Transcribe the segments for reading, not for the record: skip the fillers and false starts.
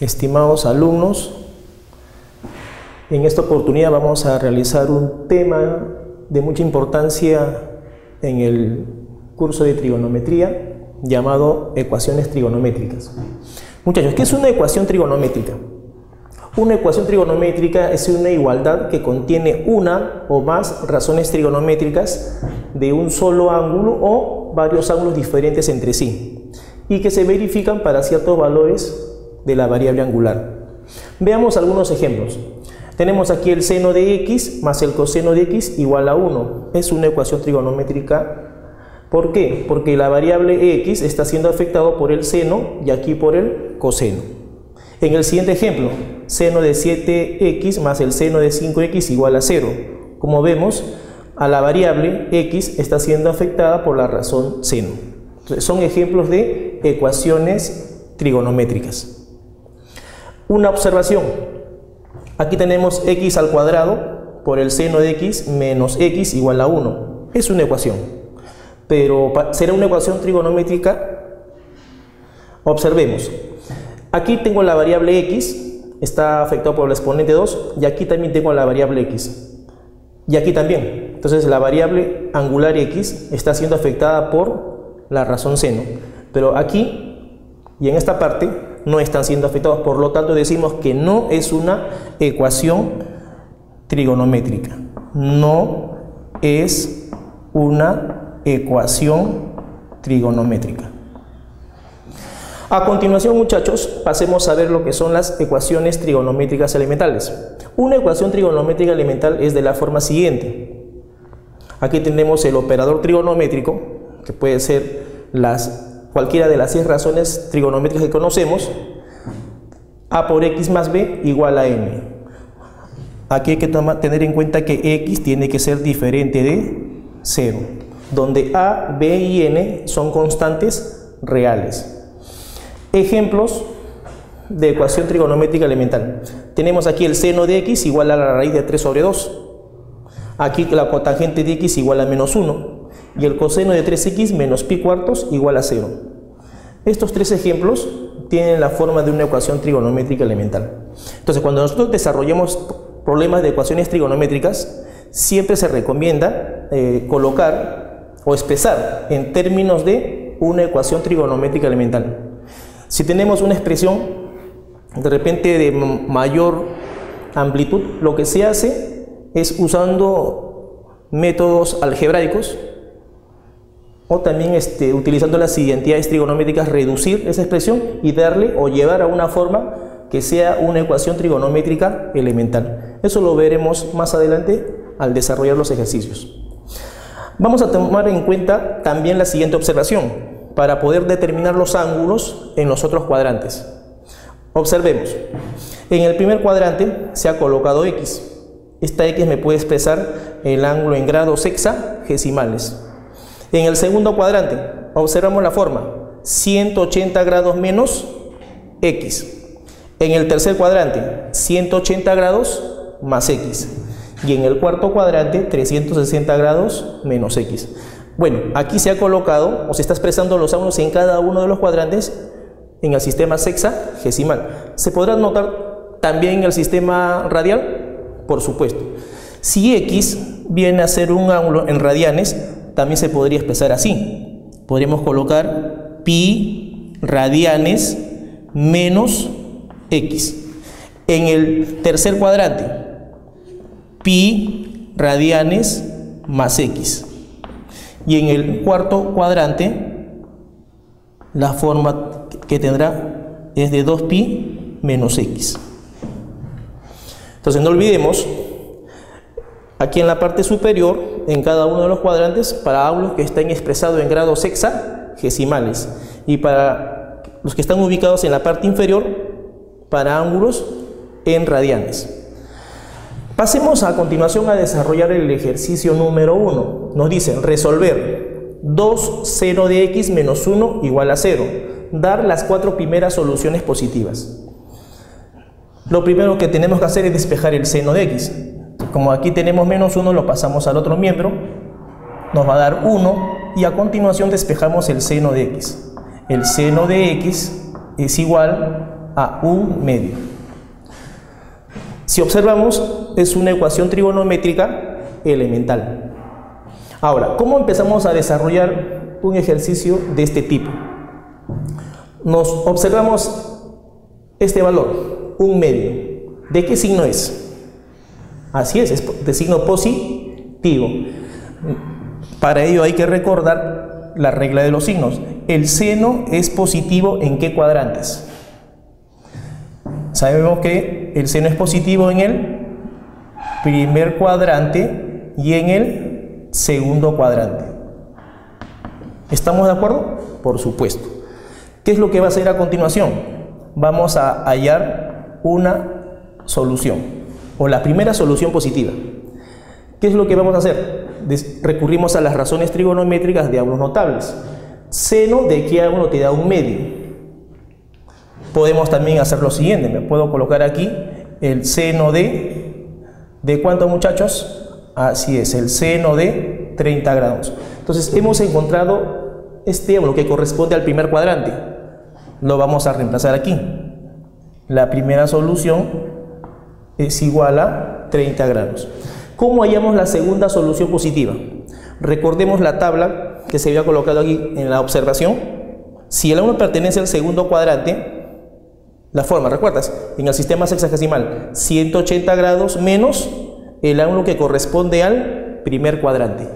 Estimados alumnos, en esta oportunidad vamos a realizar un tema de mucha importancia en el curso de trigonometría llamado ecuaciones trigonométricas. Muchachos, ¿qué es una ecuación trigonométrica? Una ecuación trigonométrica es una igualdad que contiene una o más razones trigonométricas de un solo ángulo o varios ángulos diferentes entre sí y que se verifican para ciertos valores de la variable angular. Veamos algunos ejemplos. Tenemos aquí el seno de x más el coseno de x igual a 1. Es una ecuación trigonométrica. ¿Por qué? Porque la variable x está siendo afectado por el seno y aquí por el coseno. En el siguiente ejemplo, seno de 7x más el seno de 5x igual a 0. Como vemos, a la variable x está siendo afectada por la razón seno. Entonces, son ejemplos de ecuaciones trigonométricas. Una observación. Aquí tenemos x al cuadrado por el seno de x menos x igual a 1. Es una ecuación. Pero ¿será una ecuación trigonométrica? Observemos. Aquí tengo la variable x, está afectado por el exponente 2, y aquí también tengo la variable x. Y aquí también. Entonces la variable angular x está siendo afectada por la razón seno. Pero aquí y en esta parte no están siendo afectados. Por lo tanto decimos que no es una ecuación trigonométrica. No es una ecuación trigonométrica. A continuación, muchachos, pasemos a ver lo que son las ecuaciones trigonométricas elementales. Una ecuación trigonométrica elemental es de la forma siguiente. Aquí tenemos el operador trigonométrico, que puede ser cualquiera de las 6 razones trigonométricas que conocemos. A por x más b igual a m. Aquí hay que tener en cuenta que x tiene que ser diferente de 0, donde a, b y n son constantes reales. Ejemplos de ecuación trigonométrica elemental. Tenemos aquí el seno de x igual a la raíz de 3 sobre 2. Aquí la cotangente de x igual a menos 1. Y el coseno de 3x menos pi cuartos igual a 0. Estos 3 ejemplos tienen la forma de una ecuación trigonométrica elemental. Entonces, cuando nosotros desarrollamos problemas de ecuaciones trigonométricas, siempre se recomienda colocar o expresar en términos de una ecuación trigonométrica elemental. Si tenemos una expresión de repente de mayor amplitud, lo que se hace es usando métodos algebraicos o también utilizando las identidades trigonométricas, reducir esa expresión y darle o llevar a una forma que sea una ecuación trigonométrica elemental. Eso lo veremos más adelante al desarrollar los ejercicios. Vamos a tomar en cuenta también la siguiente observación para poder determinar los ángulos en los otros cuadrantes. Observemos. En el primer cuadrante se ha colocado x. Esta x me puede expresar el ángulo en grados hexagesimales. En el segundo cuadrante observamos la forma 180 grados menos x. En el tercer cuadrante 180 grados más x. Y en el cuarto cuadrante 360 grados menos x. Bueno, aquí se ha colocado o se está expresando los ángulos en cada uno de los cuadrantes en el sistema sexagesimal. ¿Se podrá notar también en el sistema radial? Por supuesto. Si x viene a ser un ángulo en radianes, también se podría expresar así. Podríamos colocar pi radianes menos x. En el tercer cuadrante, pi radianes más x. Y en el cuarto cuadrante, la forma que tendrá es de 2pi menos x. Entonces no olvidemos, aquí en la parte superior, en cada uno de los cuadrantes, para ángulos que estén expresados en grados hexagesimales. Y para los que están ubicados en la parte inferior, para ángulos en radianes. Pasemos a continuación a desarrollar el ejercicio número 1. Nos dice resolver 2 seno de x menos 1 igual a 0. Dar las 4 primeras soluciones positivas. Lo primero que tenemos que hacer es despejar el seno de x. Como aquí tenemos menos 1, lo pasamos al otro miembro. Nos va a dar 1 y a continuación despejamos el seno de x. El seno de x es igual a 1/2. Si observamos, es una ecuación trigonométrica elemental. Ahora, ¿cómo empezamos a desarrollar un ejercicio de este tipo? Nos observamos este valor, 1/2. ¿De qué signo es? Así es de signo positivo. Para ello hay que recordar la regla de los signos. El seno es positivo ¿en qué cuadrantes? Sabemos que el seno es positivo en el primer cuadrante y en el segundo cuadrante. ¿Estamos de acuerdo? Por supuesto. ¿Qué es lo que va a hacer a continuación? Vamos a hallar una solución, o la primera solución positiva. ¿Qué es lo que vamos a hacer? Recurrimos a las razones trigonométricas de ángulos notables. Seno de qué ángulo te da 1/2. Podemos también hacer lo siguiente. Me puedo colocar aquí el seno ¿de cuánto, muchachos? Así es, el seno de 30 grados. Entonces hemos encontrado este ángulo que corresponde al primer cuadrante. Lo vamos a reemplazar aquí. La primera solución es igual a 30 grados. ¿Cómo hallamos la segunda solución positiva? Recordemos la tabla que se había colocado aquí en la observación. Si el ángulo pertenece al segundo cuadrante, la forma, ¿recuerdas? En el sistema sexagesimal, 180 grados menos el ángulo que corresponde al primer cuadrante.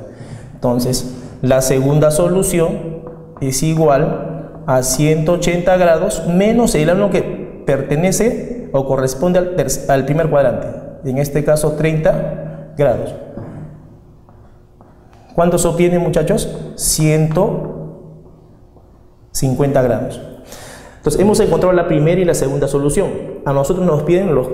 Entonces, la segunda solución es igual a 180 grados menos el ángulo que pertenece o corresponde al primer cuadrante. En este caso, 30 grados. ¿Cuánto se obtiene, muchachos? 150 grados. Entonces hemos encontrado la primera y la segunda solución. A nosotros nos piden las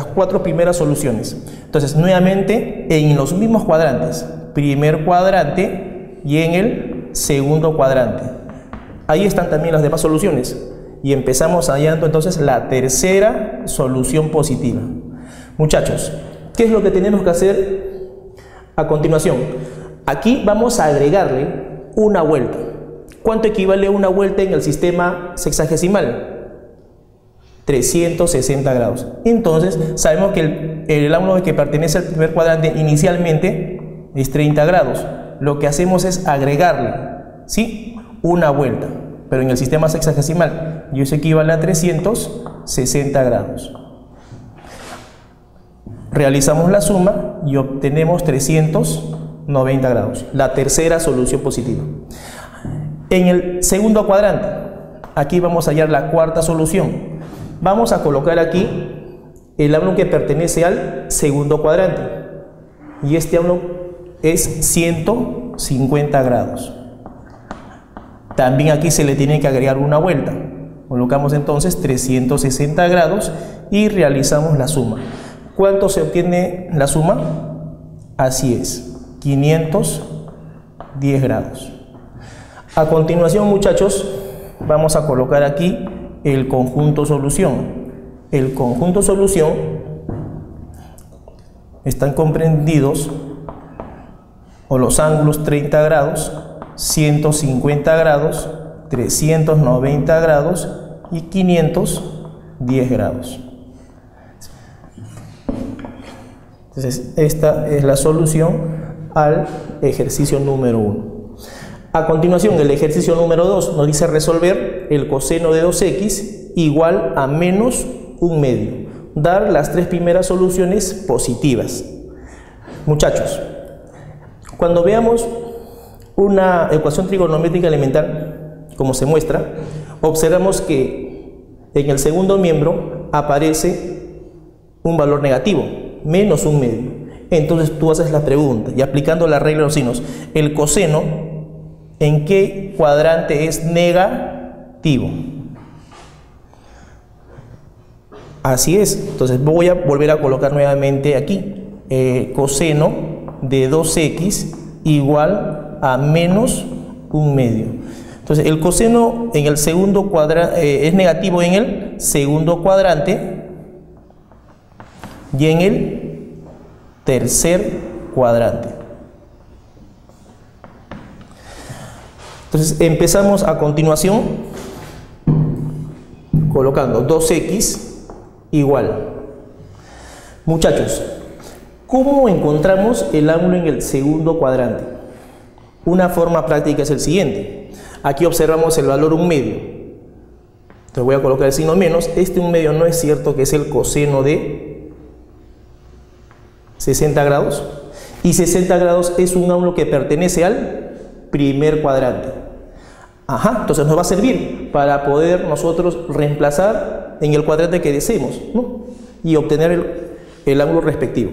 cuatro primeras soluciones. Entonces nuevamente en los mismos cuadrantes, primer cuadrante y en el segundo cuadrante. Ahí están también las demás soluciones. Y empezamos hallando entonces la tercera solución positiva. Muchachos, ¿qué es lo que tenemos que hacer a continuación? Aquí vamos a agregarle una vuelta. ¿Cuánto equivale a una vuelta en el sistema sexagesimal? 360 grados. Entonces, sabemos que el ángulo que pertenece al primer cuadrante inicialmente es 30 grados. Lo que hacemos es agregarle, ¿sí?, una vuelta, pero en el sistema sexagesimal, y eso equivale a 360 grados. Realizamos la suma y obtenemos 390 grados, la tercera solución positiva. En el segundo cuadrante, aquí vamos a hallar la cuarta solución. Vamos a colocar aquí el ángulo que pertenece al segundo cuadrante. Y este ángulo es 150 grados. También aquí se le tiene que agregar una vuelta. Colocamos entonces 360 grados y realizamos la suma. ¿Cuánto se obtiene la suma? Así es, 510 grados. A continuación, muchachos, vamos a colocar aquí el conjunto solución. El conjunto solución están comprendidos, o los ángulos 30 grados, 150 grados, 390 grados y 510 grados. Entonces, esta es la solución al ejercicio número 1. A continuación, el ejercicio número 2 nos dice resolver el coseno de 2x igual a menos 1/2. Dar las tres primeras soluciones positivas. Muchachos, cuando veamos una ecuación trigonométrica elemental, como se muestra, observamos que en el segundo miembro aparece un valor negativo, menos 1/2. Entonces tú haces la pregunta, y aplicando la regla de los signos, el coseno, ¿en qué cuadrante es negativo? Así es. Entonces voy a volver a colocar nuevamente aquí coseno de 2x igual a menos 1/2. Entonces el coseno en el segundo cuadrante es negativo en el segundo cuadrante y en el tercer cuadrante. Entonces empezamos a continuación colocando 2x igual. Muchachos, ¿cómo encontramos el ángulo en el segundo cuadrante? Una forma práctica es el siguiente. Aquí observamos el valor 1 medio. Entonces voy a colocar el signo menos. Este 1 medio no es cierto que es el coseno de 60 grados. Y 60 grados es un ángulo que pertenece al primer cuadrante. Ajá, entonces nos va a servir para poder nosotros reemplazar en el cuadrante que deseemos, ¿no? Y obtener el ángulo respectivo.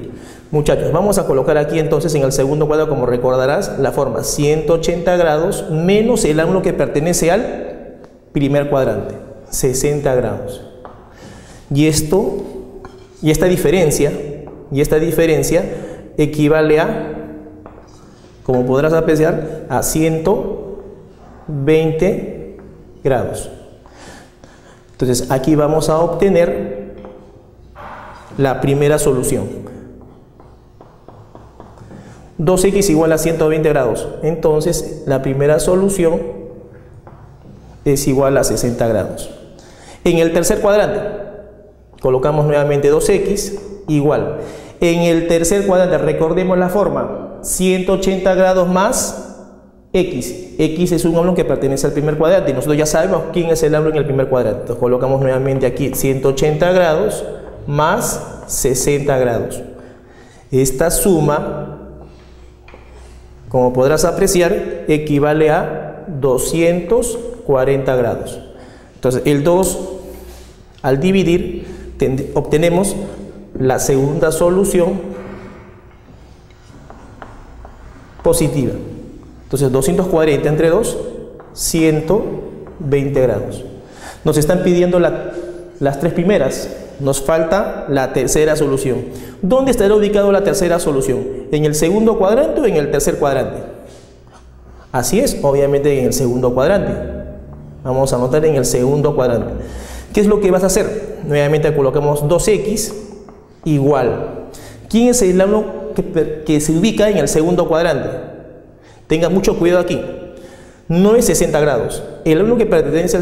Muchachos, vamos a colocar aquí entonces en el segundo cuadro, como recordarás, la forma 180 grados menos el ángulo que pertenece al primer cuadrante, 60 grados. Y esta diferencia equivale a, como podrás apreciar, a 120 grados. Entonces aquí vamos a obtener la primera solución. 2x igual a 120 grados. Entonces la primera solución es igual a 60 grados. En el tercer cuadrante colocamos nuevamente 2x igual. En el tercer cuadrante recordemos la forma 180 grados más x. X es un ángulo que pertenece al primer cuadrante y nosotros ya sabemos quién es el ángulo en el primer cuadrante. Entonces colocamos nuevamente aquí 180 grados más 60 grados. Esta suma, como podrás apreciar, equivale a 240 grados. Entonces el 2 al dividir obtenemos la segunda solución positiva. Entonces 240 entre 2, 120 grados. Nos están pidiendo las tres primeras. Nos falta la tercera solución. ¿Dónde estará ubicada la tercera solución? ¿En el segundo cuadrante o en el tercer cuadrante? Así es, obviamente en el segundo cuadrante. Vamos a anotar en el segundo cuadrante. ¿Qué es lo que vas a hacer? Nuevamente colocamos 2x igual. ¿Quién es el ángulo que se ubica en el segundo cuadrante? Tenga mucho cuidado aquí. No es 60 grados. El ángulo que pertenece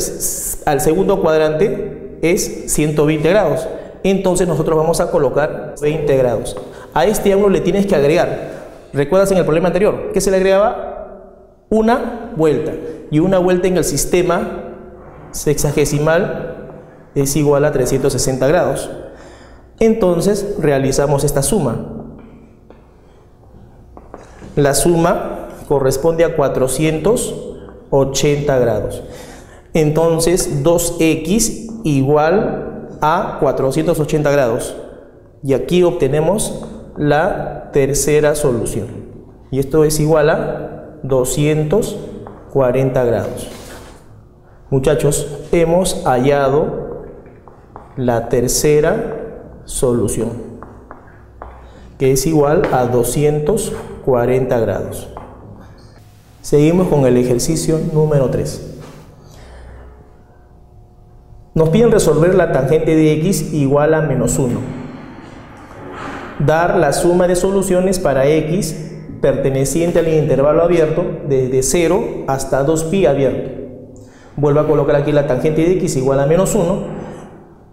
al segundo cuadrante es 120 grados. Entonces nosotros vamos a colocar 20 grados. A este ángulo le tienes que agregar. ¿Recuerdas en el problema anterior que se le agregaba? Una vuelta. Y una vuelta en el sistema sexagesimal es igual a 360 grados. Entonces realizamos esta suma. La suma corresponde a 480 grados. Entonces 2x igual a 480 grados. Y aquí obtenemos la tercera solución. Y esto es igual a 240 grados. Muchachos, hemos hallado la tercera solución, que es igual a 240 grados. Seguimos con el ejercicio número 3. Nos piden resolver la tangente de x igual a menos 1. Dar la suma de soluciones para x perteneciente al intervalo abierto desde 0 hasta 2pi abierto. Vuelvo a colocar aquí la tangente de x igual a menos 1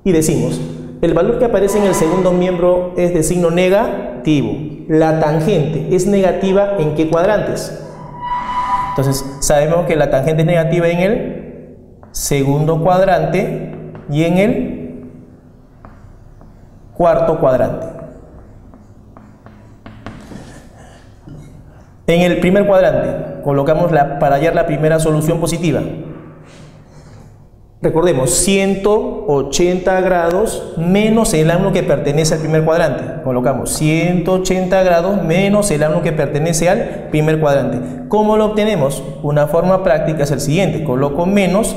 y decimos, el valor que aparece en el segundo miembro es de signo negativo. La tangente es negativa ¿en qué cuadrantes? Entonces sabemos que la tangente es negativa en el segundo cuadrante y en el cuarto cuadrante. En el primer cuadrante colocamos para hallar la primera solución positiva. Recordemos, 180 grados menos el ángulo que pertenece al primer cuadrante. Colocamos 180 grados menos el ángulo que pertenece al primer cuadrante. ¿Cómo lo obtenemos? Una forma práctica es el siguiente. Coloco menos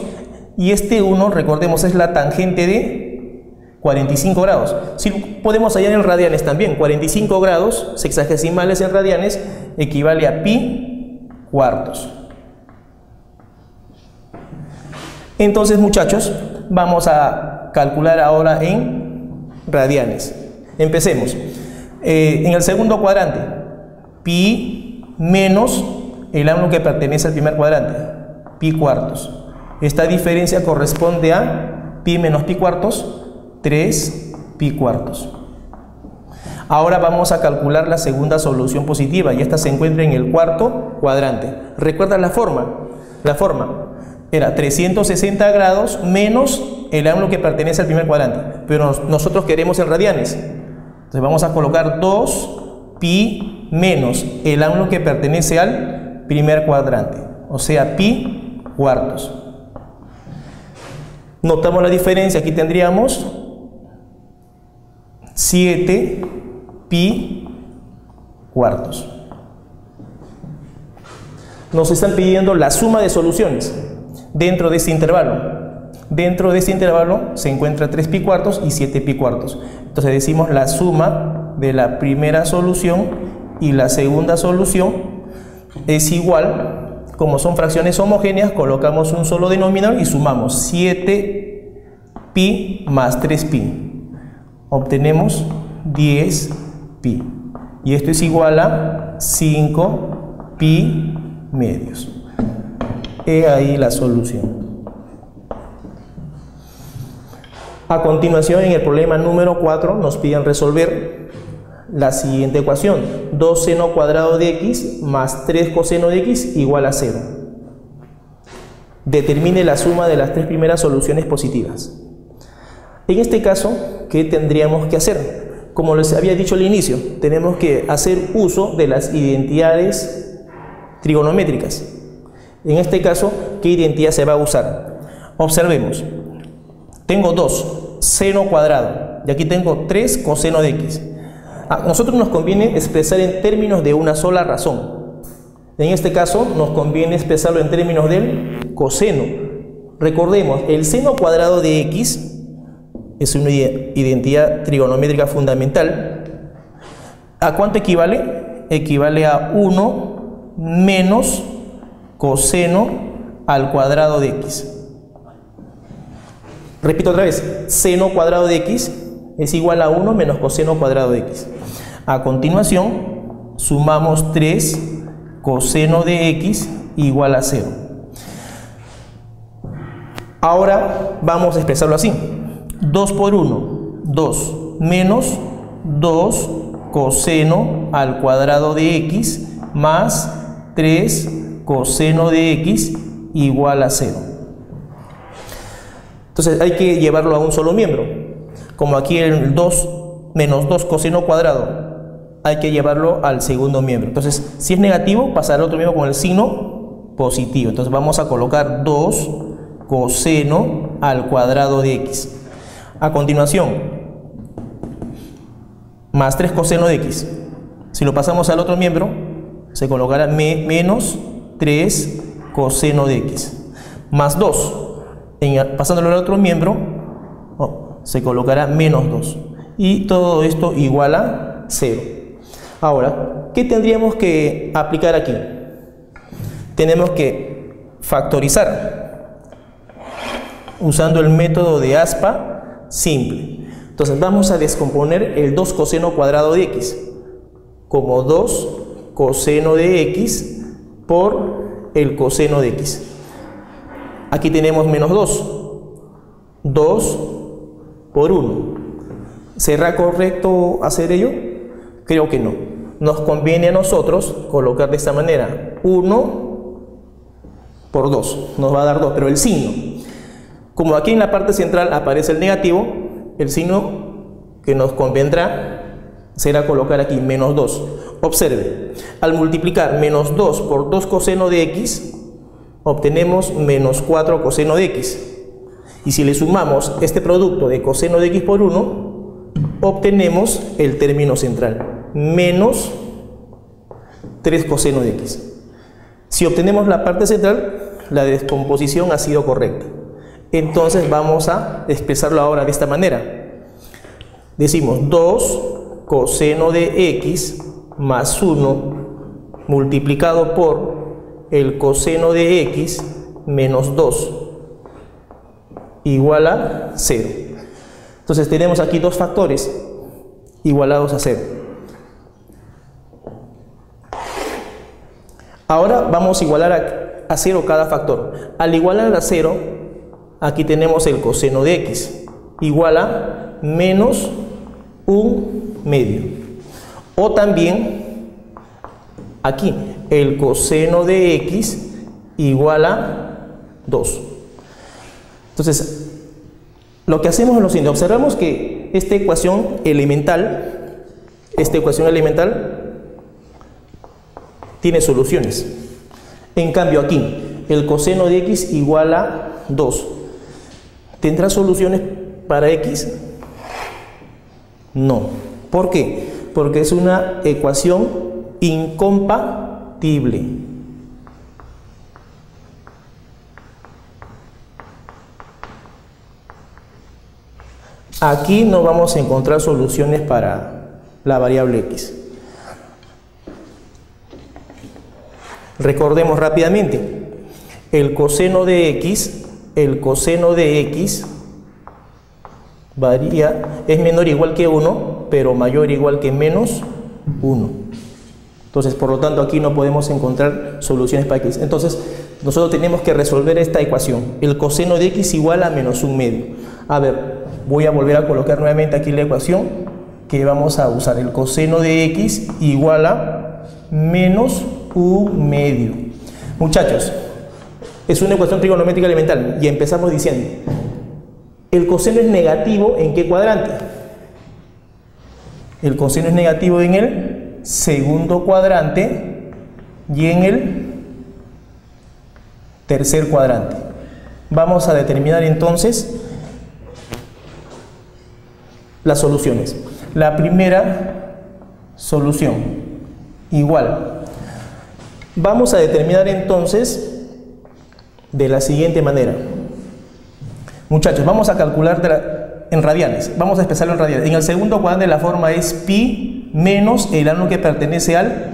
y este 1, recordemos, es la tangente de 45 grados. Si podemos hallar en radianes también. 45 grados sexagesimales en radianes equivale a pi cuartos. Entonces, muchachos, vamos a calcular ahora en radianes. Empecemos. En el segundo cuadrante, pi menos el ángulo que pertenece al primer cuadrante, pi cuartos. Esta diferencia corresponde a pi menos pi cuartos, 3 pi cuartos. Ahora vamos a calcular la segunda solución positiva y esta se encuentra en el cuarto cuadrante. ¿Recuerdas la forma? La forma era 360 grados menos el ángulo que pertenece al primer cuadrante, pero nosotros queremos en radianes. Entonces vamos a colocar 2 pi menos el ángulo que pertenece al primer cuadrante, o sea, pi cuartos. Notamos la diferencia, aquí tendríamos 7 pi cuartos. Nos están pidiendo la suma de soluciones dentro de este intervalo. Dentro de este intervalo se encuentra 3 pi cuartos y 7 pi cuartos. Entonces decimos la suma de la primera solución y la segunda solución es igual, como son fracciones homogéneas, colocamos un solo denominador y sumamos 7 pi más 3 pi. Obtenemos 10 pi. Y esto es igual a 5 pi medios. He ahí la solución. A continuación, en el problema número 4 nos piden resolver la siguiente ecuación: 2 seno cuadrado de x más 3 coseno de x igual a 0. Determine la suma de las tres primeras soluciones positivas. En este caso, ¿qué tendríamos que hacer? Como les había dicho al inicio, tenemos que hacer uso de las identidades trigonométricas. En este caso, ¿qué identidad se va a usar? Observemos. Tengo 2 seno cuadrado y aquí tengo 3 coseno de x. A nosotros nos conviene expresar en términos de una sola razón. En este caso nos conviene expresarlo en términos del coseno. Recordemos, el seno cuadrado de x es una identidad trigonométrica fundamental. ¿A cuánto equivale? Equivale a 1 menos coseno al cuadrado de x. Repito otra vez, seno cuadrado de x es igual a 1 menos coseno cuadrado de x. A continuación, sumamos 3 coseno de x igual a 0. Ahora vamos a expresarlo así. 2 por 1, 2 menos 2 coseno al cuadrado de x más 3 coseno de x igual a 0. Entonces hay que llevarlo a un solo miembro. Como aquí el 2 menos 2 coseno cuadrado, hay que llevarlo al segundo miembro. Entonces, si es negativo, pasará al otro miembro con el signo positivo. Entonces vamos a colocar 2 coseno al cuadrado de x. A continuación, más 3 coseno de x. Si lo pasamos al otro miembro, se colocará menos 3 coseno de x. Más 2. Pasándolo al otro miembro, se colocará menos 2. Y todo esto igual a 0. Ahora, ¿qué tendríamos que aplicar aquí? Tenemos que factorizar usando el método de aspa simple. Entonces vamos a descomponer el 2 coseno cuadrado de x como 2 coseno de x por el coseno de x. Aquí tenemos menos 2 por 1. ¿Será correcto hacer ello? Creo que no. Nos conviene a nosotros colocar de esta manera: 1 por 2, nos va a dar 2, pero el signo, como aquí en la parte central aparece el negativo, el signo que nos convendrá será colocar aquí menos 2. Observe, al multiplicar menos 2 por 2 coseno de x, obtenemos menos 4 coseno de x. Y si le sumamos este producto de coseno de x por 1, obtenemos el término central, menos 3 coseno de x. Si obtenemos la parte central, la descomposición ha sido correcta. Entonces vamos a expresarlo ahora de esta manera. Decimos 2 coseno de x más 1 multiplicado por el coseno de x menos 2 igual a 0. Entonces tenemos aquí dos factores igualados a 0. Ahora vamos a igualar a 0 cada factor. Al igualar a 0, aquí tenemos el coseno de x, igual a menos 1/2. O también aquí, el coseno de x igual a 2. Entonces, lo que hacemos es lo siguiente. Observamos que esta ecuación elemental tiene soluciones. En cambio aquí, el coseno de x igual a 2. ¿Tendrá soluciones para x? No. ¿Por qué? Porque es una ecuación incompatible. Aquí no vamos a encontrar soluciones para la variable x. Recordemos rápidamente, el coseno de x es menor o igual que 1, pero mayor o igual que menos 1. Entonces, por lo tanto, aquí no podemos encontrar soluciones para x. Entonces, nosotros tenemos que resolver esta ecuación. El coseno de x igual a menos 1/2. A ver, voy a volver a colocar nuevamente aquí la ecuación que vamos a usar. El coseno de x igual a menos 1/2. Muchachos, es una ecuación trigonométrica elemental y empezamos diciendo, ¿el coseno es negativo en qué cuadrante? El coseno es negativo en el segundo cuadrante y en el tercer cuadrante. Vamos a determinar entonces las soluciones. La primera solución, igual. Vamos a determinar entonces de la siguiente manera. Muchachos, vamos a calcular en radianes. Vamos a expresarlo en radianes. En el segundo cuadrante la forma es pi menos el ángulo que pertenece al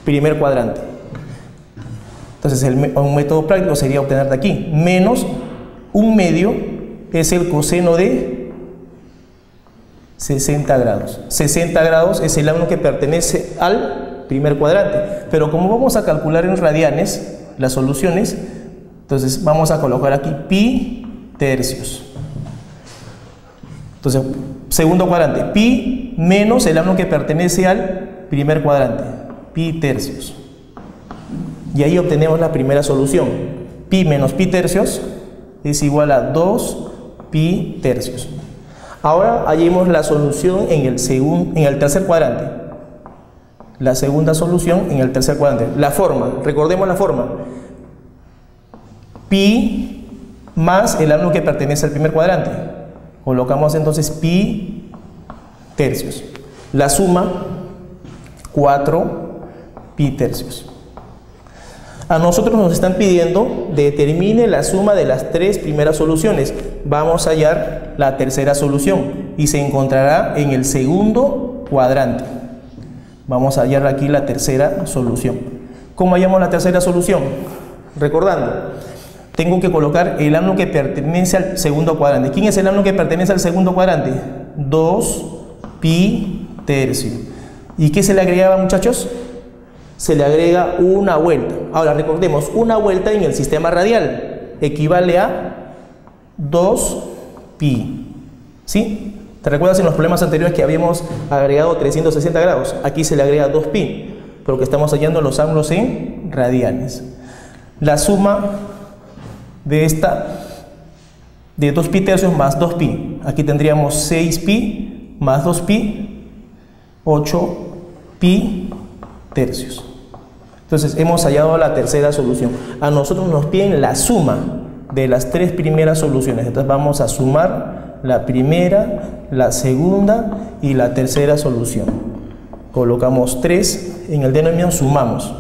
primer cuadrante. Entonces, un método práctico sería obtener de aquí menos 1/2 es el coseno de 60 grados. 60 grados es el ángulo que pertenece al primer cuadrante. Pero como vamos a calcular en radianes las soluciones, entonces vamos a colocar aquí pi tercios. Entonces, segundo cuadrante, pi menos el ángulo que pertenece al primer cuadrante, pi tercios. Y ahí obtenemos la primera solución. Pi menos pi tercios es igual a 2 pi tercios. Ahora hallemos la solución en el tercer cuadrante. La segunda solución en el tercer cuadrante. La forma, recordemos la forma. Pi más el ángulo que pertenece al primer cuadrante. Colocamos entonces pi tercios. La suma, 4 pi tercios. A nosotros nos están pidiendo determine la suma de las tres primeras soluciones. Vamos a hallar la tercera solución y se encontrará en el segundo cuadrante. Vamos a hallar aquí la tercera solución. ¿Cómo hallamos la tercera solución? Recordando, tengo que colocar el ángulo que pertenece al segundo cuadrante. ¿Quién es el ángulo que pertenece al segundo cuadrante? 2 pi tercio. ¿Y qué se le agregaba, muchachos? Se le agrega una vuelta. Ahora recordemos, una vuelta en el sistema radial equivale a 2 pi. ¿Sí? ¿Te recuerdas en los problemas anteriores que habíamos agregado 360 grados? Aquí se le agrega 2 pi, porque estamos hallando los ángulos en radianes. La suma de de 2 pi tercios más 2 pi. Aquí tendríamos 6 pi más 2 pi, 8 pi tercios. Entonces hemos hallado la tercera solución. A nosotros nos piden la suma de las tres primeras soluciones. Entonces vamos a sumar la primera, la segunda y la tercera solución. Colocamos 3 en el denominador, sumamos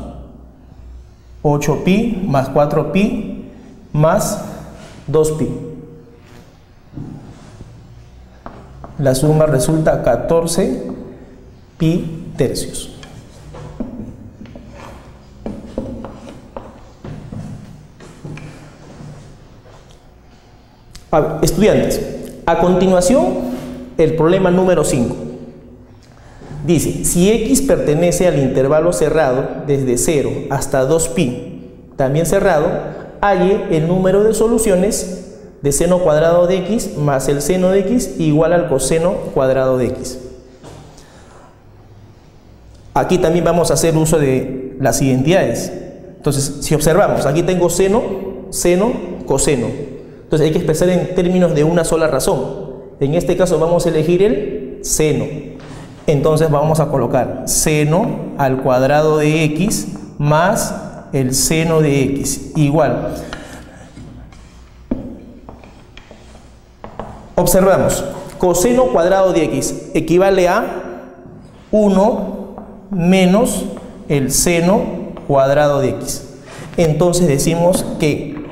8 pi más 4 pi más 2 pi. La suma resulta 14 pi tercios. Estudiantes, a continuación el problema número 5 dice: si x pertenece al intervalo cerrado desde 0 hasta 2pi, también cerrado, halle el número de soluciones de seno cuadrado de x más el seno de x igual al coseno cuadrado de x. Aquí también vamos a hacer uso de las identidades. Entonces, si observamos, aquí tengo seno, seno, coseno. Entonces hay que expresar en términos de una sola razón. En este caso vamos a elegir el seno. Entonces vamos a colocar seno al cuadrado de x más el seno de x igual. Observamos, coseno cuadrado de x equivale a 1 menos el seno cuadrado de x. Entonces decimos que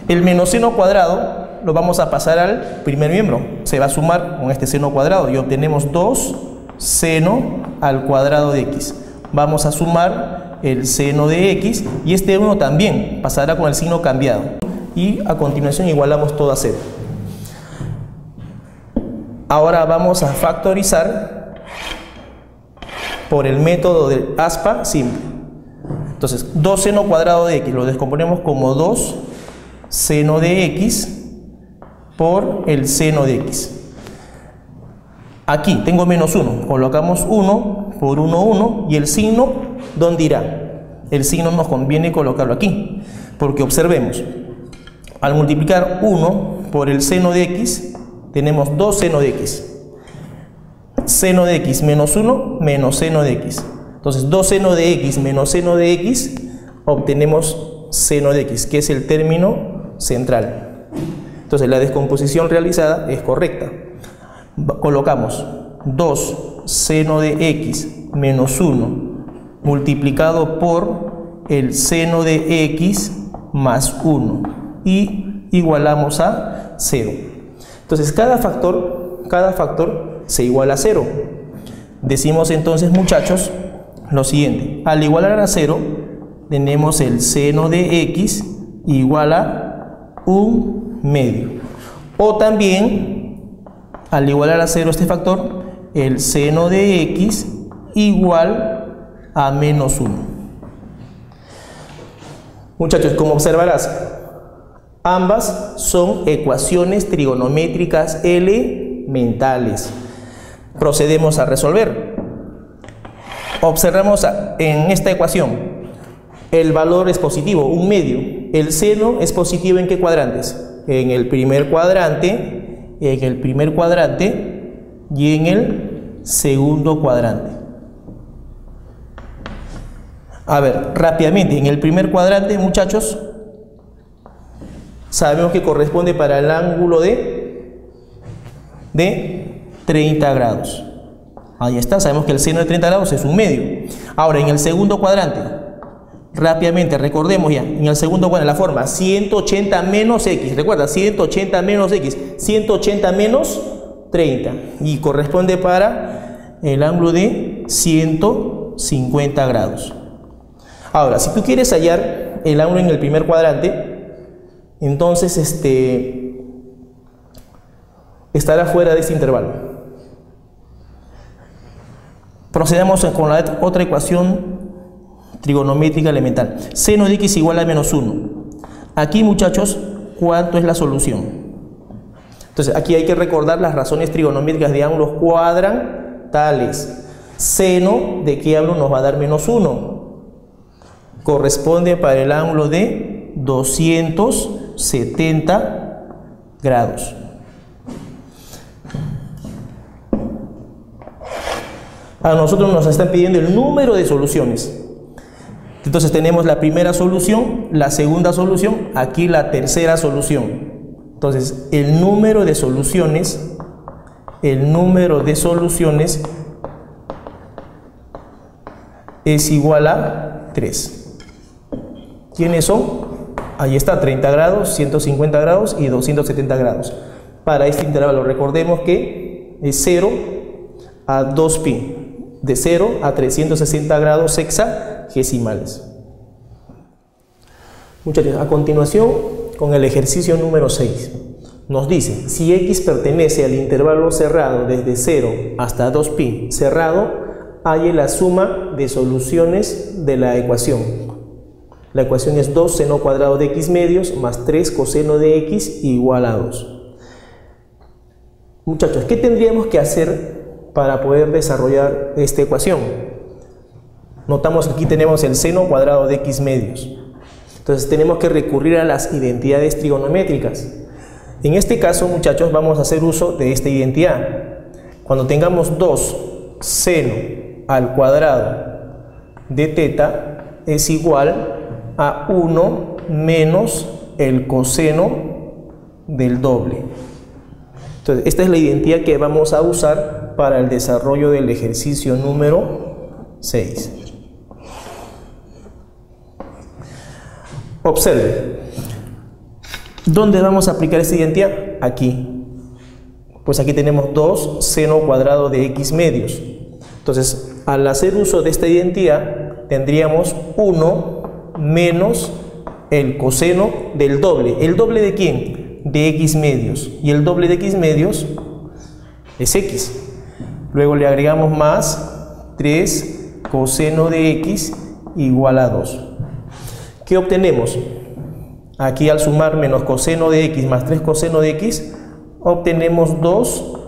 el menos seno cuadrado lo vamos a pasar al primer miembro. Se va a sumar con este seno cuadrado y obtenemos 2 seno al cuadrado de x. Vamos a sumar el seno de x y este 1 también pasará con el signo cambiado. Y a continuación igualamos todo a 0. Ahora vamos a factorizar por el método del aspa simple. Entonces, 2 seno cuadrado de x lo descomponemos como 2 seno de x por el seno de x. Aquí tengo menos 1, colocamos 1 por 1, 1 y el signo, ¿dónde irá? El signo nos conviene colocarlo aquí, porque observemos, al multiplicar 1 por el seno de x, tenemos 2 seno de x. Seno de x menos 1 menos seno de x. Entonces 2 seno de x menos seno de x, obtenemos seno de x, que es el término central. Entonces la descomposición realizada es correcta. Colocamos 2 seno de x menos 1 multiplicado por el seno de x más 1 y igualamos a 0. Entonces cada factor se iguala a 0. Decimos entonces, muchachos, lo siguiente: al igualar a 0 tenemos el seno de x igual a 1 medio, o también al igualar a 0 este factor, el seno de x igual a menos 1. Muchachos, como observarás, ambas son ecuaciones trigonométricas elementales. Procedemos a resolver. Observamos en esta ecuación, el valor es positivo, 1 medio. El seno es positivo ¿en qué cuadrantes? En el primer cuadrante, y en el segundo cuadrante. A ver, rápidamente, en el primer cuadrante, muchachos, sabemos que corresponde para el ángulo de 30 grados. Ahí está, sabemos que el seno de 30 grados es 1 medio. Ahora, en el segundo cuadrante, rápidamente, recordemos ya, en el segundo cuadrante, la forma 180 menos x, recuerda, 180 menos x, 180 menos 30, y corresponde para el ángulo de 150 grados. Ahora, si tú quieres hallar el ángulo en el primer cuadrante, entonces estará fuera de este intervalo. Procedemos con la otra ecuación trigonométrica elemental. Seno de x igual a menos 1. Aquí, muchachos, ¿cuánto es la solución? Entonces, aquí hay que recordar las razones trigonométricas de ángulos cuadrantales. Seno de qué ángulo nos va a dar menos 1. Corresponde para el ángulo de 270 grados. A nosotros nos están pidiendo el número de soluciones. Entonces tenemos la primera solución, la segunda solución, aquí la tercera solución. Entonces el número de soluciones es igual a 3. ¿Quiénes son? Ahí está, 30 grados, 150 grados y 270 grados. Para este intervalo recordemos que es 0 a 2pi. De 0 a 360 grados hexagesimales. Muchachos, a continuación, con el ejercicio número 6, nos dice: si x pertenece al intervalo cerrado desde 0 hasta 2pi cerrado, halle la suma de soluciones de la ecuación. La ecuación es 2 seno cuadrado de x medios más 3 coseno de x igual a 2. Muchachos, ¿qué tendríamos que hacer para poder desarrollar esta ecuación? Notamos que aquí tenemos el seno cuadrado de x medios. Entonces tenemos que recurrir a las identidades trigonométricas. En este caso, muchachos, vamos a hacer uso de esta identidad. Cuando tengamos 2 seno al cuadrado de teta es igual a 1 menos el coseno del doble. Entonces, esta es la identidad que vamos a usar para el desarrollo del ejercicio número 6. Observe. ¿Dónde vamos a aplicar esta identidad? Aquí. Pues aquí tenemos 2 seno cuadrado de x medios. Entonces, al hacer uso de esta identidad, tendríamos 1 menos el coseno del doble. ¿El doble de quién? De x medios. Y el doble de x medios es x. Luego le agregamos más 3 coseno de x igual a 2. ¿Qué obtenemos? Aquí al sumar menos coseno de x más 3 coseno de x, obtenemos 2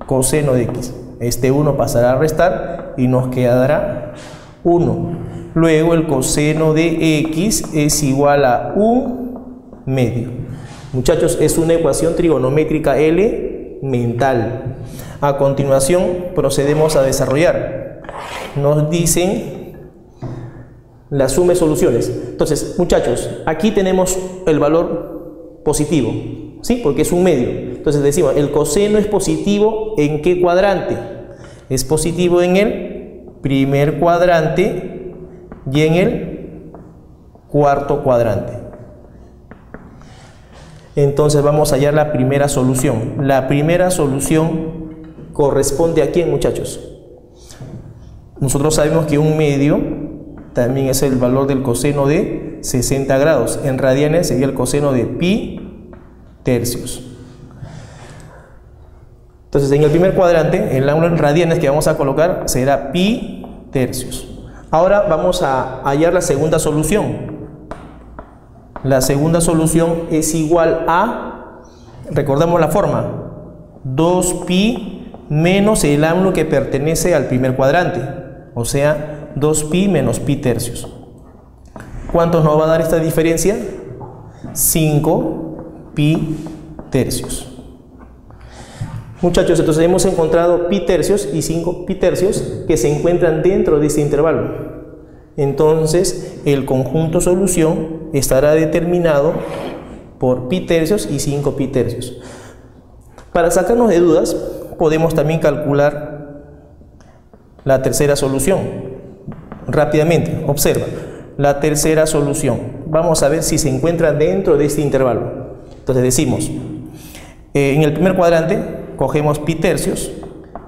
coseno de x. Este 1 pasará a restar y nos quedará 1. Luego el coseno de x es igual a 1 medio. Muchachos, es una ecuación trigonométrica elemental. A continuación procedemos a desarrollar. Nos dicen la suma de soluciones. Entonces, muchachos, aquí tenemos el valor positivo, ¿sí? Porque es un medio. Entonces decimos, el coseno es positivo ¿en qué cuadrante? Es positivo en el primer cuadrante y en el cuarto cuadrante. Entonces vamos a hallar la primera solución. La primera solución corresponde a ¿quién, muchachos? Nosotros sabemos que un medio también es el valor del coseno de 60 grados. En radianes sería el coseno de pi tercios. Entonces en el primer cuadrante, el ángulo en radianes que vamos a colocar será pi tercios. Ahora vamos a hallar la segunda solución. La segunda solución es igual a, recordamos la forma, 2pi menos el ángulo que pertenece al primer cuadrante, o sea, 2pi menos pi tercios. ¿Cuánto nos va a dar esta diferencia? 5pi tercios. Muchachos, entonces hemos encontrado pi tercios y 5pi tercios que se encuentran dentro de este intervalo. Entonces, el conjunto solución estará determinado por pi tercios y 5pi tercios. Para sacarnos de dudas, podemos también calcular la tercera solución. Rápidamente, observa. La tercera solución. Vamos a ver si se encuentra dentro de este intervalo. Entonces decimos, en el primer cuadrante cogemos pi tercios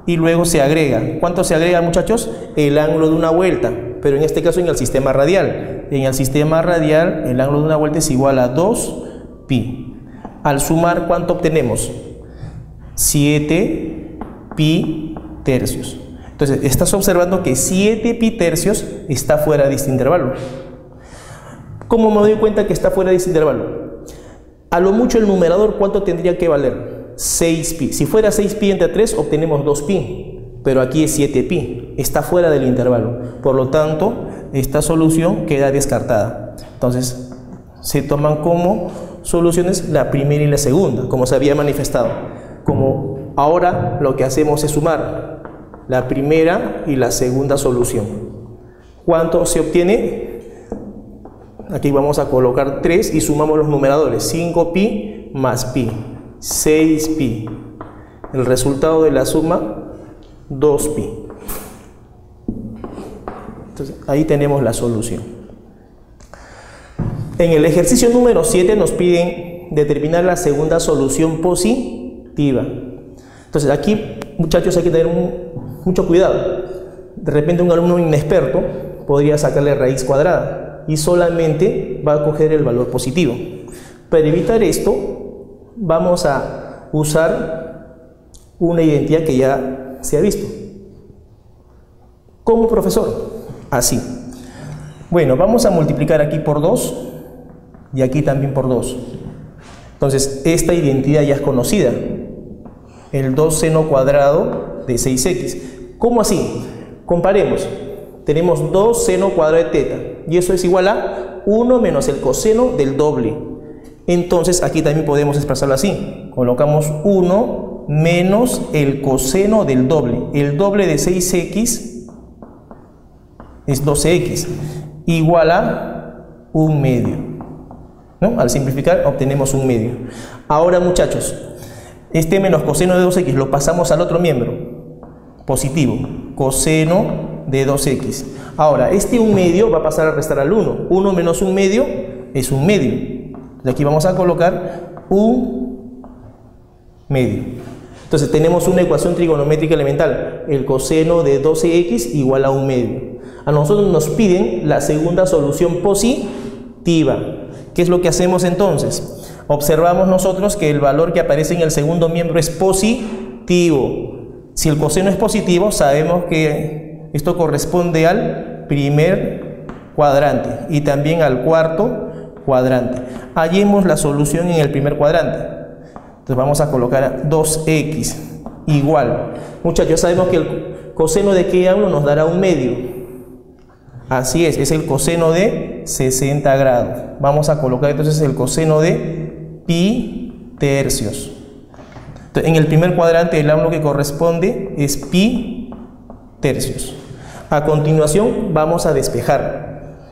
y luego se agrega. ¿Cuánto se agrega, muchachos? El ángulo de una vuelta, pero en este caso en el sistema radial. En el sistema radial el ángulo de una vuelta es igual a 2pi. Al sumar, ¿cuánto obtenemos? 7pi tercios. Entonces, estás observando que 7pi tercios está fuera de este intervalo. ¿Cómo me doy cuenta que está fuera de este intervalo? A lo mucho el numerador, ¿cuánto tendría que valer? 6pi. Si fuera 6pi entre 3, obtenemos 2pi. Pero aquí es 7pi. Está fuera del intervalo. Por lo tanto, esta solución queda descartada. Entonces, se toman como soluciones la primera y la segunda, como se había manifestado. Como ahora lo que hacemos es sumar la primera y la segunda solución. ¿Cuánto se obtiene? Aquí vamos a colocar 3 y sumamos los numeradores. 5pi más pi, 6pi. El resultado de la suma, 2pi. Entonces, ahí tenemos la solución. En el ejercicio número 7 nos piden determinar la segunda solución positiva. Entonces aquí, muchachos, hay que tener mucho cuidado. De repente un alumno inexperto podría sacarle raíz cuadrada y solamente va a coger el valor positivo. Para evitar esto, vamos a usar una identidad que ya se ha visto. ¿Cómo, profesor? Así. Bueno, vamos a multiplicar aquí por 2 y aquí también por 2. Entonces, esta identidad ya es conocida. El 2 seno cuadrado de 6x. ¿Cómo así? Comparemos. Tenemos 2 seno cuadrado de teta. Y eso es igual a 1 menos el coseno del doble. Entonces, aquí también podemos expresarlo así. Colocamos 1 menos el coseno del doble. El doble de 6x es 12x. Igual a 1 medio. ¿No? Al simplificar obtenemos 1 medio. Ahora, muchachos, este menos coseno de 2x lo pasamos al otro miembro positivo, coseno de 2x. Ahora, este 1 medio va a pasar a restar al 1. 1 menos 1 medio es 1 medio. De aquí vamos a colocar 1 medio. Entonces tenemos una ecuación trigonométrica elemental. El coseno de 12x igual a 1 medio. A nosotros nos piden la segunda solución positiva. ¿Qué es lo que hacemos entonces? Observamos nosotros que el valor que aparece en el segundo miembro es positivo. Si el coseno es positivo, sabemos que esto corresponde al primer cuadrante y también al cuarto cuadrante. Hallemos la solución en el primer cuadrante. Entonces vamos a colocar 2x igual. Muchachos, sabemos que el coseno de qué ángulo nos dará 1 medio. Así es el coseno de 60 grados. Vamos a colocar entonces el coseno de pi tercios. Entonces, en el primer cuadrante el ángulo que corresponde es pi tercios. A continuación vamos a despejar.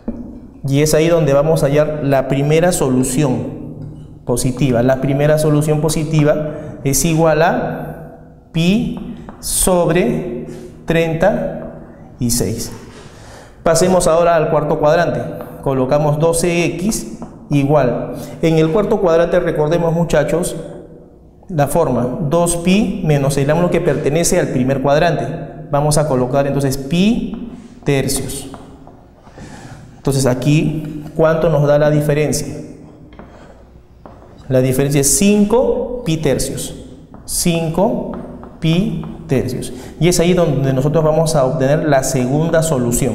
Y es ahí donde vamos a hallar la primera solución positiva. La primera solución positiva es igual a pi sobre 36. Pasemos ahora al cuarto cuadrante. Colocamos 12x igual. En el cuarto cuadrante recordemos, muchachos, la forma 2pi menos el ángulo que pertenece al primer cuadrante. Vamos a colocar entonces pi tercios. Entonces aquí, ¿cuánto nos da la diferencia? La diferencia es 5 pi tercios. 5 pi tercios. Y es ahí donde nosotros vamos a obtener la segunda solución.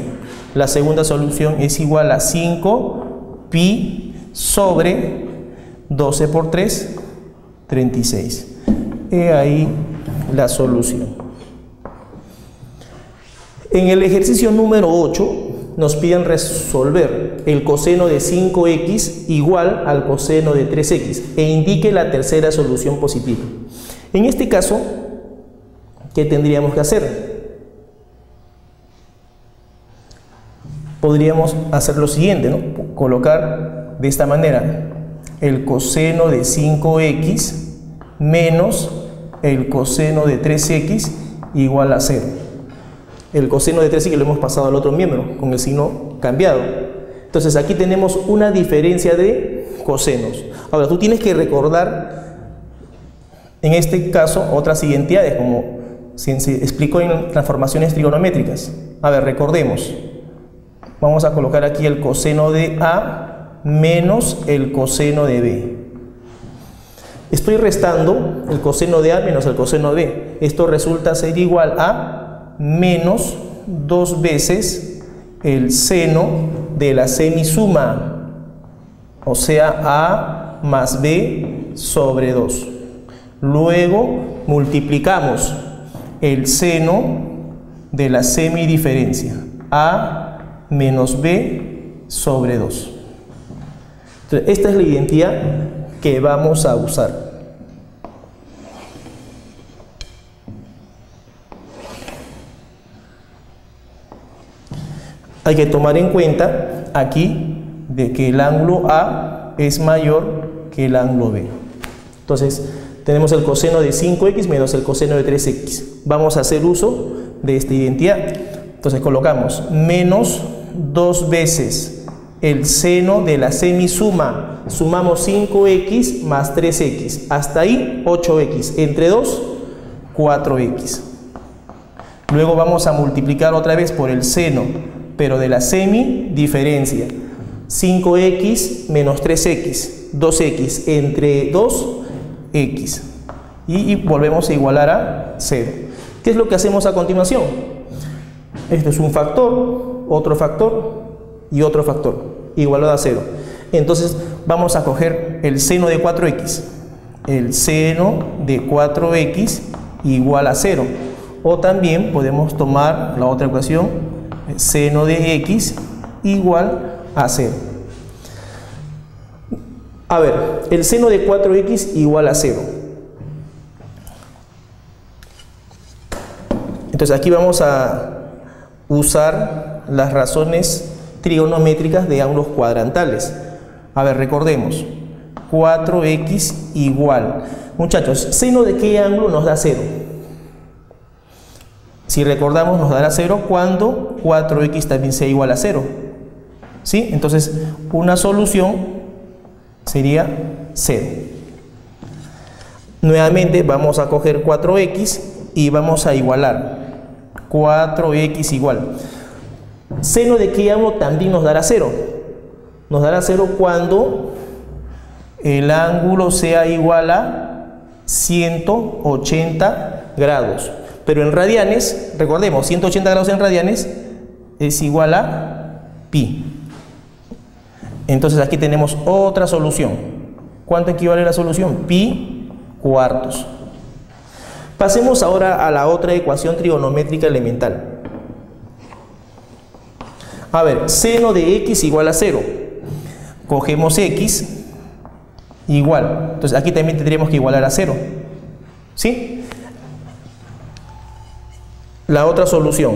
La segunda solución es igual a 5 pi sobre 12 por 3, 36. He ahí la solución. En el ejercicio número 8 nos piden resolver el coseno de 5x igual al coseno de 3x e indique la tercera solución positiva. En este caso, ¿qué tendríamos que hacer? Podríamos hacer lo siguiente, ¿no? Colocar de esta manera el coseno de 5x menos el coseno de 3x igual a 0. El coseno de 3x lo hemos pasado al otro miembro con el signo cambiado. Entonces aquí tenemos una diferencia de cosenos. Ahora tú tienes que recordar en este caso otras identidades como se explicó en transformaciones trigonométricas. A ver, recordemos. Vamos a colocar aquí el coseno de A menos el coseno de B. Estoy restando el coseno de A menos el coseno de B. Esto resulta ser igual a menos 2 veces el seno de la semisuma. O sea, A más B sobre 2. Luego multiplicamos el seno de la semidiferencia. A menos b sobre 2. Entonces, esta es la identidad que vamos a usar. Hay que tomar en cuenta aquí de que el ángulo A es mayor que el ángulo B. Entonces, tenemos el coseno de 5x menos el coseno de 3x. Vamos a hacer uso de esta identidad. Entonces colocamos menos 2 veces el seno de la semisuma. Sumamos 5x más 3x. Hasta ahí 8x. Entre 2, 4x. Luego vamos a multiplicar otra vez por el seno, pero de la semidiferencia. 5x menos 3x. 2x entre 2x. Y volvemos a igualar a 0. ¿Qué es lo que hacemos a continuación? Esto es un factor, otro factor, y otro factor, igualado a 0. Entonces vamos a coger el seno de 4x. El seno de 4x igual a 0. O también podemos tomar la otra ecuación, seno de x igual a 0. A ver, el seno de 4x igual a 0. Entonces aquí vamos a usar las razones trigonométricas de ángulos cuadrantales. A ver, recordemos, 4x igual. Muchachos, ¿seno de qué ángulo nos da 0? Si recordamos, nos dará 0 cuando 4x también sea igual a 0. ¿Sí? Entonces, una solución sería 0. Nuevamente vamos a coger 4x y vamos a igualar. 4x igual. ¿Seno de qué ángulo también nos dará 0? Nos dará 0 cuando el ángulo sea igual a 180 grados. Pero en radianes, recordemos, 180 grados en radianes es igual a pi. Entonces aquí tenemos otra solución. ¿Cuánto equivale la solución? Pi cuartos. Pasemos ahora a la otra ecuación trigonométrica elemental. A ver, seno de x igual a 0. Cogemos x igual. Entonces aquí también tendríamos que igualar a 0. ¿Sí? La otra solución.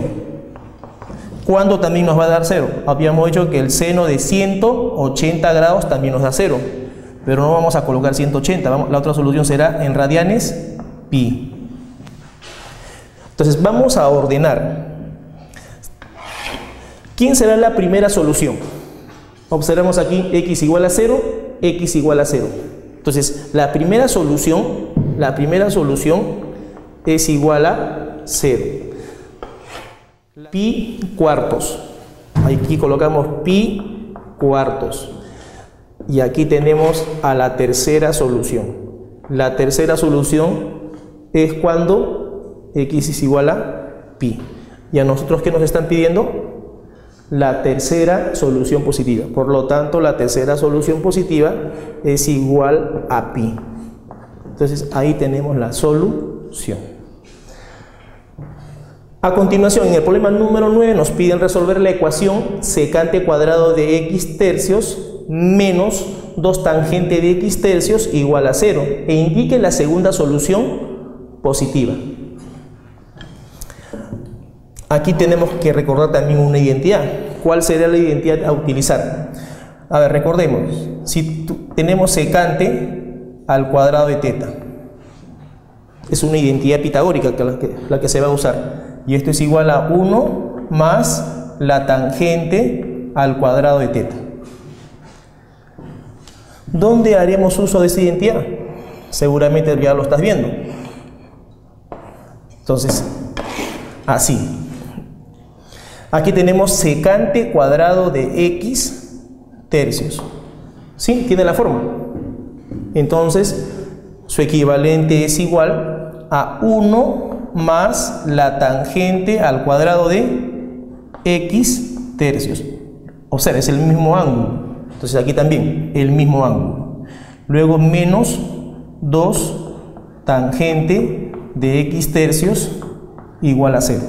¿Cuándo también nos va a dar 0? Habíamos dicho que el seno de 180 grados también nos da 0. Pero no vamos a colocar 180. La otra solución será en radianes pi. Entonces vamos a ordenar. ¿Quién será la primera solución? Observamos aquí x igual a 0, x igual a 0. Entonces la primera solución es igual a 0. Pi cuartos. Aquí colocamos pi cuartos. Y aquí tenemos a la tercera solución. La tercera solución es cuando x es igual a pi. ¿Y a nosotros qué nos están pidiendo? La tercera solución positiva. Por lo tanto, la tercera solución positiva es igual a pi. Entonces ahí tenemos la solución. A continuación, en el problema número 9 nos piden resolver la ecuación secante cuadrado de x tercios menos 2 tangente de x tercios igual a 0 e indique la segunda solución positiva. Aquí tenemos que recordar también una identidad. ¿Cuál sería la identidad a utilizar? A ver, recordemos, si tenemos secante al cuadrado de teta, es una identidad pitagórica la que se va a usar. Y esto es igual a 1 más la tangente al cuadrado de teta. ¿Dónde haremos uso de esa identidad? Seguramente ya lo estás viendo. Entonces, así. Aquí tenemos secante cuadrado de x tercios. ¿Sí? Tiene la forma. Entonces, su equivalente es igual a 1 más la tangente al cuadrado de x tercios. Observa, es el mismo ángulo. Entonces aquí también el mismo ángulo. Luego menos 2 tangente de x tercios igual a 0.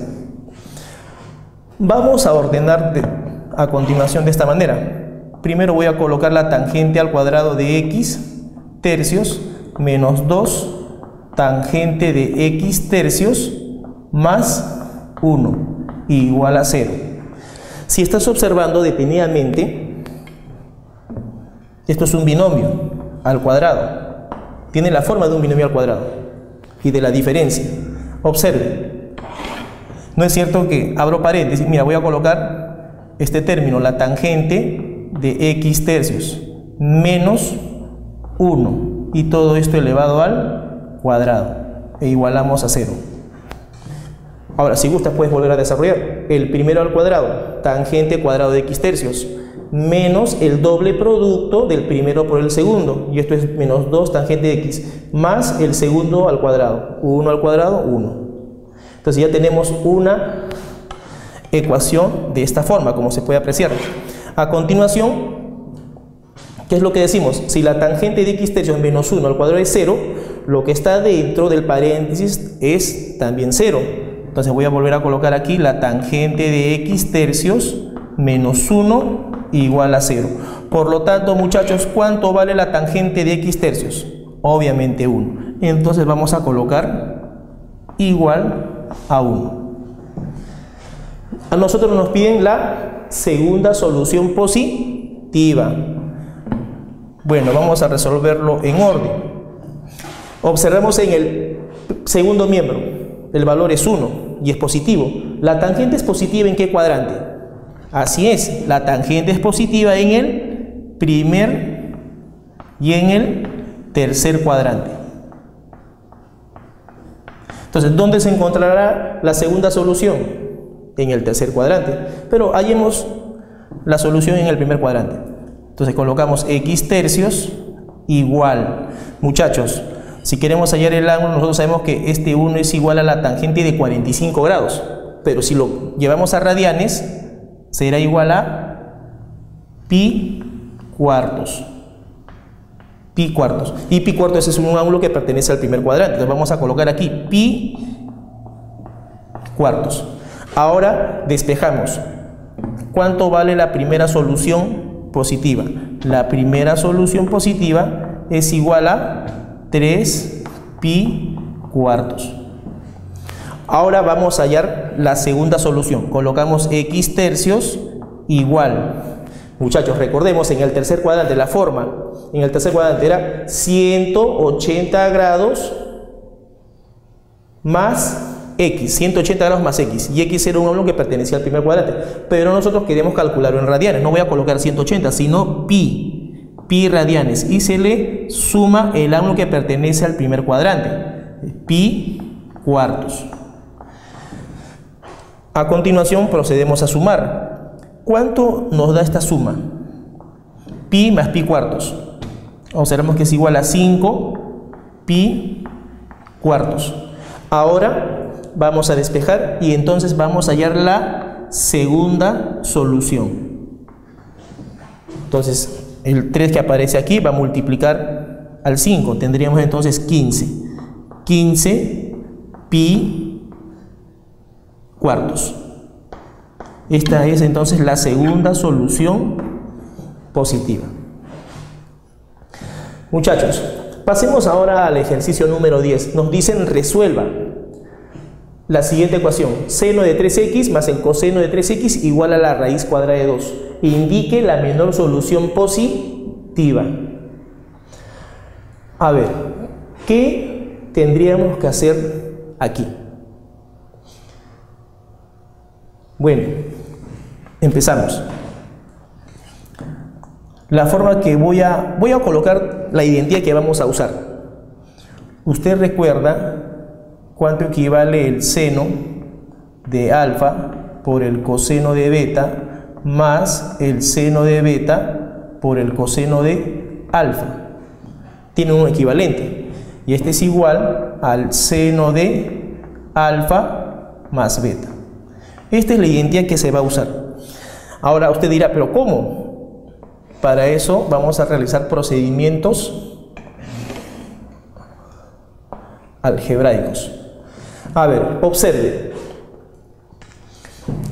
Vamos a ordenar a continuación de esta manera. Primero voy a colocar la tangente al cuadrado de x tercios menos 2 tangente de x tercios más 1 igual a 0. Si estás observando detenidamente, esto es un binomio al cuadrado. Tiene la forma de un binomio al cuadrado y de la diferencia. Observe. No es cierto que abro paréntesis. Mira, voy a colocar este término, la tangente de x tercios menos 1 y todo esto elevado al cuadrado e igualamos a 0. Ahora, si gustas, puedes volver a desarrollar. El primero al cuadrado, tangente cuadrado de x tercios, menos el doble producto del primero por el segundo, y esto es menos 2 tangente de x, más el segundo al cuadrado, 1 al cuadrado, 1. Entonces ya tenemos una ecuación de esta forma, como se puede apreciar. A continuación, ¿qué es lo que decimos? Si la tangente de x tercios menos 1 al cuadrado es 0, lo que está dentro del paréntesis es también 0. Entonces voy a volver a colocar aquí la tangente de x tercios menos 1 igual a 0. Por lo tanto, muchachos, ¿cuánto vale la tangente de x tercios? Obviamente 1. Entonces vamos a colocar igual a 1. A nosotros nos piden la segunda solución positiva. Bueno, vamos a resolverlo en orden. Observemos en el segundo miembro, el valor es 1 y es positivo. ¿La tangente es positiva en qué cuadrante? Así es, la tangente es positiva en el primer y en el tercer cuadrante. Entonces, ¿dónde se encontrará la segunda solución? En el tercer cuadrante. Pero hallemos la solución en el primer cuadrante. Entonces colocamos x tercios igual. Muchachos, si queremos hallar el ángulo, nosotros sabemos que este 1 es igual a la tangente de 45 grados. Pero si lo llevamos a radianes, será igual a pi cuartos. Pi cuartos. Y pi cuartos es un ángulo que pertenece al primer cuadrante. Entonces vamos a colocar aquí pi cuartos. Ahora despejamos. ¿Cuánto vale la primera solución positiva? La primera solución positiva es igual a 3 pi cuartos. Ahora vamos a hallar la segunda solución. Colocamos x tercios igual. Muchachos, recordemos en el tercer cuadrante la forma. En el tercer cuadrante era 180 grados más x, 180 grados más x, y x era un ángulo que pertenecía al primer cuadrante, pero nosotros queremos calcularlo en radianes. No voy a colocar 180, sino pi radianes, y se le suma el ángulo que pertenece al primer cuadrante, pi cuartos. A continuación procedemos a sumar. ¿Cuánto nos da esta suma? Pi más pi cuartos. Observamos que es igual a 5 pi cuartos. Ahora vamos a despejar y entonces vamos a hallar la segunda solución. Entonces el 3 que aparece aquí va a multiplicar al 5. Tendríamos entonces 15. 15 pi cuartos. Esta es entonces la segunda solución positiva. Muchachos, pasemos ahora al ejercicio número 10. Nos dicen resuelva la siguiente ecuación: seno de 3x más el coseno de 3x igual a la raíz cuadrada de 2. Indique la menor solución positiva. A ver, ¿qué tendríamos que hacer aquí? Bueno, empezamos. La forma que voy a colocar la identidad que vamos a usar. Usted recuerda cuánto equivale el seno de alfa por el coseno de beta más el seno de beta por el coseno de alfa. Tiene un equivalente y este es igual al seno de alfa más beta. Esta es la identidad que se va a usar. Ahora usted dirá, ¿pero cómo? Para eso vamos a realizar procedimientos algebraicos. A ver, observe.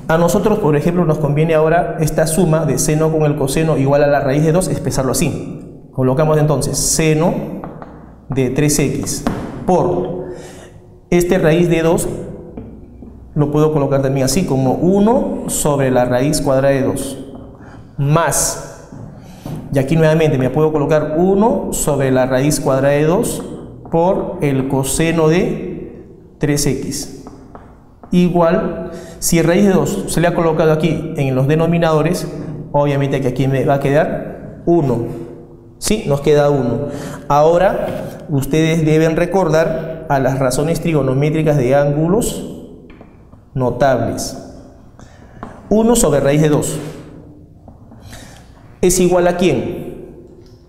A nosotros, por ejemplo, nos conviene ahora esta suma de seno con el coseno igual a la raíz de 2, expresarlo así. Colocamos entonces seno de 3x por este raíz de 2, lo puedo colocar también así, como 1 sobre la raíz cuadrada de 2, más, y aquí nuevamente me puedo colocar 1 sobre la raíz cuadrada de 2 por el coseno de 3x, igual, si raíz de 2 se le ha colocado aquí en los denominadores, obviamente que aquí me va a quedar 1, ¿sí? Nos queda 1. Ahora, ustedes deben recordar a las razones trigonométricas de ángulos notables. 1 sobre raíz de 2 es igual a ¿quién?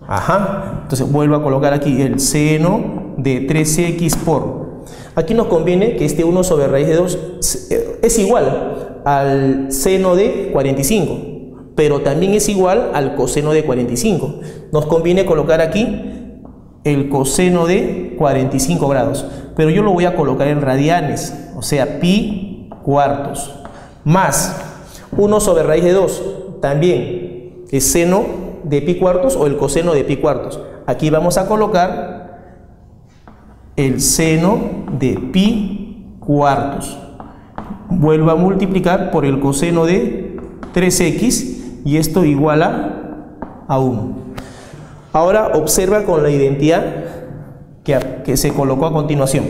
Ajá, entonces vuelvo a colocar aquí el seno de 3x por, aquí nos conviene que este 1 sobre raíz de 2 es igual al seno de 45, pero también es igual al coseno de 45. Nos conviene colocar aquí el coseno de 45 grados, pero yo lo voy a colocar en radianes, o sea, pi cuartos, más 1 sobre raíz de 2, también el seno de pi cuartos o el coseno de pi cuartos. Aquí vamos a colocar el seno de pi cuartos. Vuelvo a multiplicar por el coseno de 3x y esto iguala a 1. Ahora observa con la identidad que se colocó a continuación.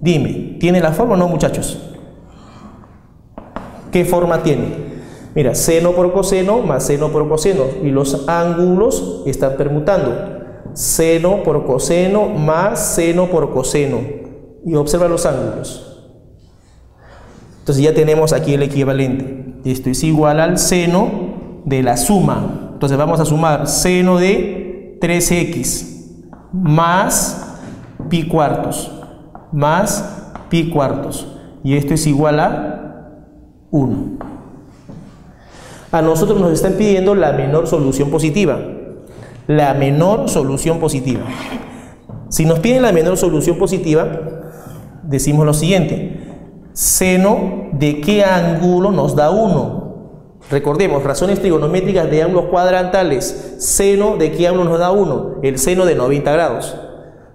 Dime, ¿tiene la forma o no, muchachos? ¿Qué forma tiene? Mira, seno por coseno más seno por coseno, y los ángulos están permutando. Seno por coseno más seno por coseno, y observa los ángulos. Entonces ya tenemos aquí el equivalente. Esto es igual al seno de la suma. Entonces vamos a sumar seno de 3x más pi cuartos, más pi cuartos, y esto es igual a 1. A nosotros nos están pidiendo la menor solución positiva. La menor solución positiva. Si nos piden la menor solución positiva, decimos lo siguiente: seno de qué ángulo nos da 1. Recordemos, razones trigonométricas de ángulos cuadrantales. Seno de qué ángulo nos da 1. El seno de 90 grados.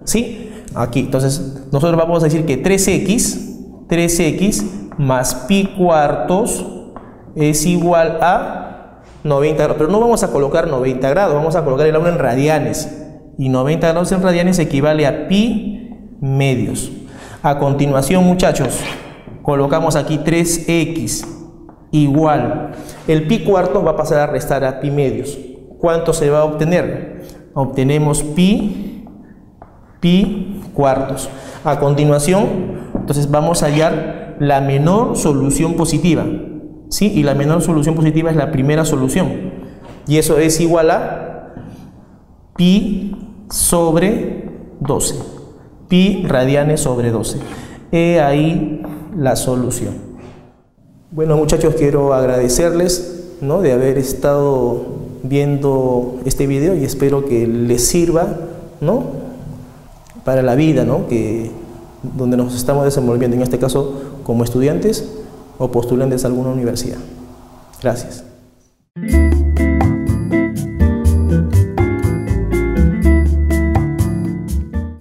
¿Sí? Aquí, entonces, nosotros vamos a decir que 3x más pi cuartos es igual a 90 grados. Pero no vamos a colocar 90 grados, vamos a colocar el ángulo en radianes. Y 90 grados en radianes equivale a pi medios. A continuación, muchachos, colocamos aquí 3x igual. El pi cuartos va a pasar a restar a pi medios. ¿Cuánto se va a obtener? Obtenemos pi cuartos. A continuación, entonces vamos a hallar la menor solución positiva. ¿Sí? Y la menor solución positiva es la primera solución. Y eso es igual a pi sobre 12. Pi radianes sobre 12. He ahí la solución. Bueno, muchachos, quiero agradecerles, ¿no?, de haber estado viendo este video, y espero que les sirva, ¿no?, para la vida, ¿no?, donde nos estamos desenvolviendo, en este caso como estudiantes o postulantes a alguna universidad. Gracias.